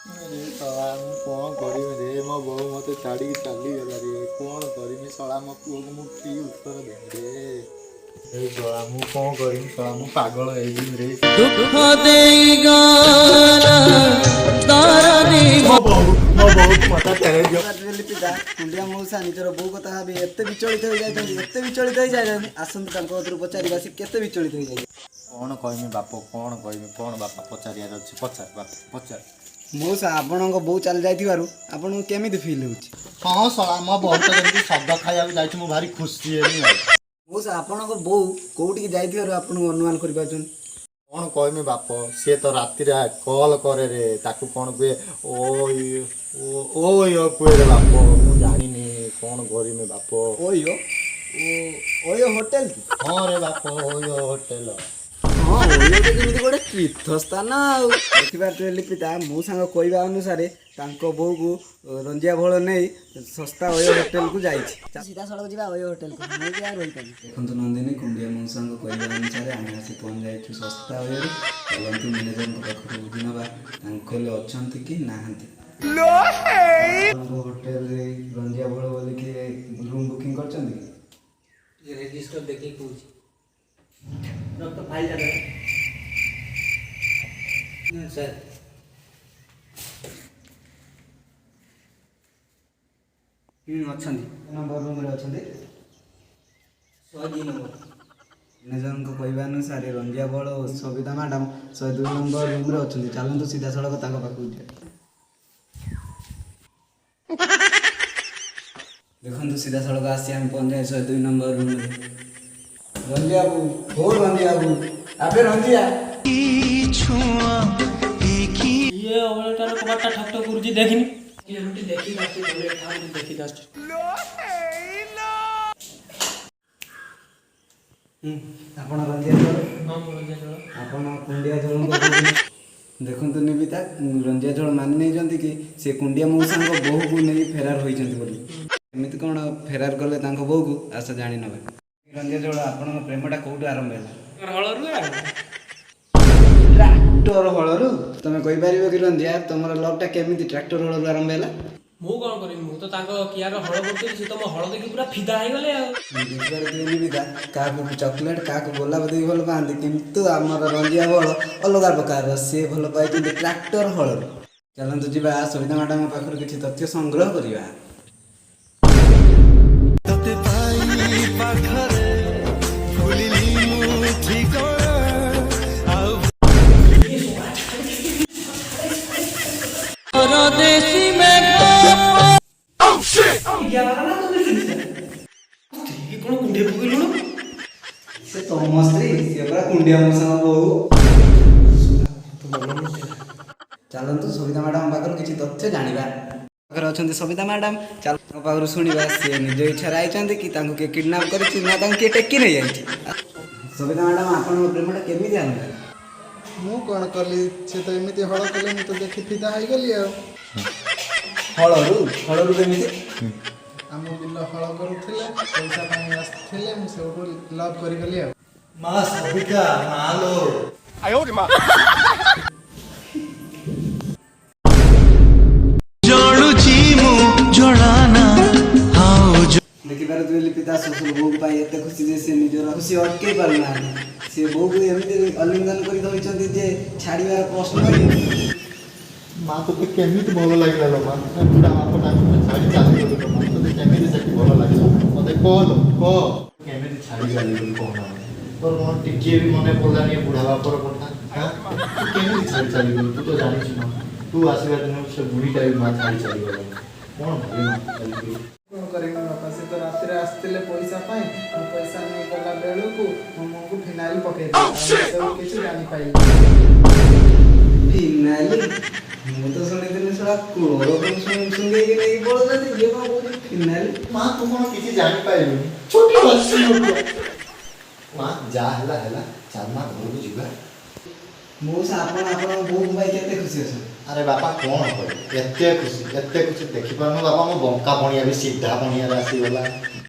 अरे शला मु कौन करमी रे मो बो मत छाड़ी चली गला रे कौन करमी शला मो पुओ को मु की उत्तर दे रे ए शला मु कौन करमी शला मु पागल हे जिम रे दुख देई गाला तारनी मो बहुत मता तेरे जो पिता कुंडिया मौसा निजर बो कथा भाबी एते विचलित हो जाय एते विचलित हो जाय आसंत तांको कतरु पचारिबा से केते विचलित हो जाय कौन कहमी बाप कौन बापा पचारिया अछि पचार बाप पचार मौसा आपणक बो चल जाइथिबारु आपन केमिति फील होउची हां शला मो बहुत जल्दी शब्द खाया भी जाई मु भारी खुशी हेनी मौसा आपणक बो कोउटी जाइथिबारु आपन अनुमान करि पाछन कौन कहमी बाप सी तो राति रे कॉल करे रे ताकू कौन कुए ओयो कुए रे बाप मु जानी नी कौन करमी बाप ओयो ओयो होटल की हां रे बाप ओयो होटल हाँ ओयो तो जेमिति गोटे तीर्थ स्थान आउ देखिबार पिता मो सांग कहवा अनुसार तांको बो को रंजिया भोल नहीं सस्ता ओयो होटल को जाइछि सीधा सड़क जिबा ओयो होटल को मैं क्या रही पानी देखंतु नंदिनी कुंडिया मो सांग कहवा अनुसार आमे आसी पहुंच जाइछु सस्ता ओयो चलंतु मैनेजर को पाखर बुझिनबा तांकोले अछंती कि नाहंती लो हे होटल रे रंजिया भोल बोली कि रूम बुकिंग करचंती ये रजिस्टर देखि कहूछि डॉक्टर फाइल जाता है सर अच्छी नंबर रूम रे अच्छे 102 नंबर मैनेजर को कहवा अनुसार रंजिया बड़ सविता मैडम 102 नंबर रूम रे अच्छे चलतु सीधा सड़क ताको पाखु देखंतु सीधा सड़क आसी हम पहुंच जाए 102 नंबर रूम रे रंजिया बाबू हो रंजिया बाबू आबे रंजिया ये ओलेटार कबाटा ठकटो गुरुजी देखिनी ये रुटी देखि जाती बोले ठाम देखि जाती आपण रंजिया जळ हां रंजिया जळ आपण कुंडिया जळ को देखंतु निबिता रंजिया जळ मान नै जंती कि से कुंडिया मौसा को बहु को नै फेरार होई जंती बोली एमिति कोन फेरार करले तांको बहु को आशा जानि नबे रंजिया जळ आपण प्रेमटा कोउट आरंभ होला हळरू ट्रैक्टर हळरू तमे कहि परिबो कि रंजिया तमरा लवटा केमिति ट्रैक्टर हळरू आरंभ होला मु कोन करिम मु तो ताको कियार हळ बोलते से तो हळ देखि पूरा फिदा हे गले आ बिगर देनी बिदा का को चॉकलेट का को गोलाप देई भल पांदी किंतु हमर रंजिया बळ अलगा प्रकार से भल पाइति ट्रैक्टर हळरू चलंतु जिबा सविता मैडम पाखर किछि तथ्य संग्रह करिवा तते पाई पाखरे फुलिली मुठी को परदेसी में ओह शिट क्या वाला तो ये कोन कुंडे पकइलु से तो मस्त्री से बड़ा कुंडिया मौसा बहु चलंतु सविता मैडम पाखर किछि तथ्य जानिबा पाखर अछंती सविता मैडम चल पाखर सुनिबा से निज इच्छा राइछंती कि तांको के किडनैप करिछि ना तांको के टेकी नै आइछि सविता मैडम आपन प्रेमटा केमिति आनबा मु कौन कली से तो एमती हल कले मु तो देखि फिदा हो गली हळरू केमिति आम बिल हल करूथिले पैसा पानी आस्थिले मु सेउटो लव करी गली मां सविता मालो आयो रे मां जोड़ुची मु जोड़ाना हाओ देखि पारे तुली पिता ससुर बो पाई एते खुशी जे से निजर खुशी अटके परना से बो को एमिति अलिंगन करी दइचंती जे छाड़ीवार प्रश्न नै मां तो केमिति भलो लागला लो मां पूरा आपन आपन छाड़ी चाली गलो मां तो केमिति सेठी भलो लागला मते को केमिति छाड़ी चाली गलो कोना पर मन टिके भी मने पड़ला नहीं बुढ़ा बापर कथा हां केमिति छाड़ी चाली गलो तू तो जानि छी ना तू आसीबा दिन से बुढ़ी टाइप मां छाड़ी चाली गलो कोन भाई मां चाली गलो कौन करेंगे बापा से तो रात रे आस्थिले पैसा पाई मु पैसा नै गला बेलु को मम्मू को फिनाइल पके सब किछ जानि पाई फिनाइल मु तो सुनि दिन सला कोरो को सुंगे कि नहीं बोल जति ये को बोली फिनाइल मां तू कोन किछ जानि पाइलु छोटी बच्ची हो मां जा हला चारमा घर को जिबा मो से आपन बो भाई केते खुशी अछ अरे बापा कौन कह एते खुशी देखी पार बापा मो बंका पणिया भी सीधा पणिया आसी गला